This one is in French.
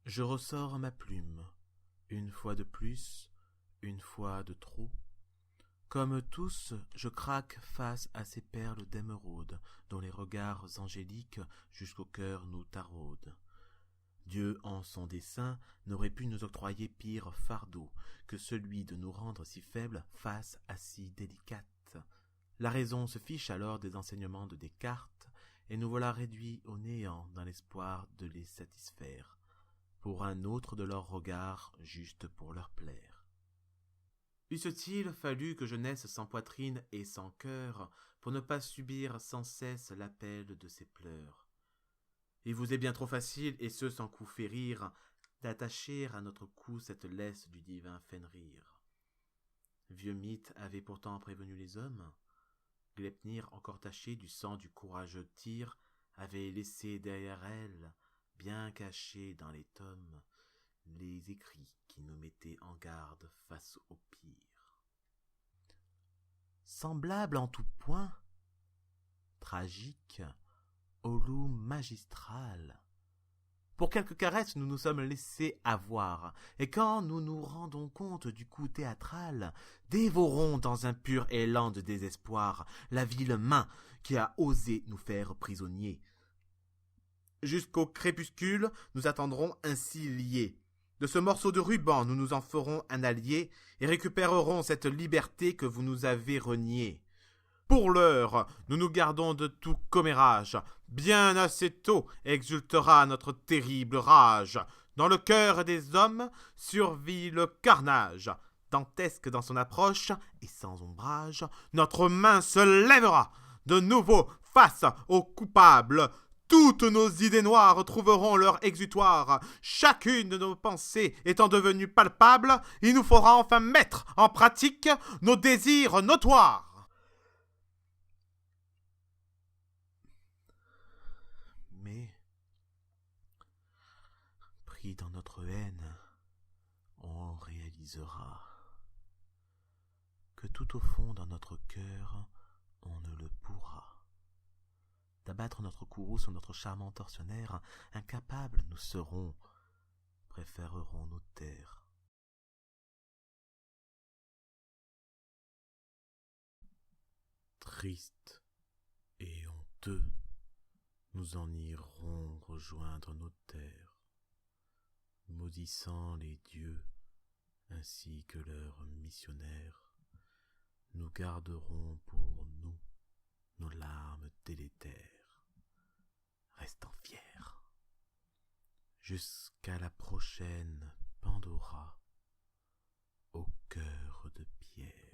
Je ressors ma plume, une fois de plus, une fois de trop. Comme tous, je craque face à ces perles d'émeraude, dont les regards angéliques jusqu'au cœur nous taraudent. Dieu, en son dessein, n'aurait pu nous octroyer pire fardeau que celui de nous rendre si faibles face à si délicates. La raison se fiche alors des enseignements de Descartes, et nous voilà réduits au néant dans l'espoir de les satisfaire, pour un autre de leurs regards, juste pour leur plaire. Eusse-t-il fallu que je naisse sans poitrine et sans cœur, pour ne pas subir sans cesse l'appel de ces pleurs? Il vous est bien trop facile, et ce sans coup férir, d'attacher à notre cou cette laisse du divin Fenrir. Vieux mythe avait pourtant prévenu les hommes. Gleipnir, encore taché du sang du courageux Tyr, avait laissé derrière elle, bien cachés dans les tomes, les écrits qui nous mettaient en garde face au pire. Semblable en tout point, tragique, au loup magistral. Pour quelques caresses, nous nous sommes laissés avoir, et quand nous nous rendons compte du coup théâtral, dévorons dans un pur élan de désespoir la vile main qui a osé nous faire prisonniers. Jusqu'au crépuscule, nous attendrons ainsi liés. De ce morceau de ruban, nous nous en ferons un allié, et récupérerons cette liberté que vous nous avez reniée. Pour l'heure, nous nous gardons de tout commérage. Bien assez tôt exultera notre terrible rage. Dans le cœur des hommes survit le carnage. Dantesque dans son approche et sans ombrage, notre main se lèvera. De nouveau face aux coupables. Toutes nos idées noires trouveront leur exutoire. Chacune de nos pensées étant devenue palpable, il nous faudra enfin mettre en pratique nos désirs notoires. Mais, pris dans notre haine, on réalisera que tout au fond dans notre cœur, on ne le pourra. D'abattre notre courroux sur notre charmant tortionnaire, incapables nous serons, préférerons nous taire. Tristes et honteux, nous en irons rejoindre nos terres, maudissant les dieux ainsi que leurs missionnaires. Nous garderons pour nous nos larmes délétères, restant fiers, jusqu'à la prochaine Pandora, au cœur de pierre.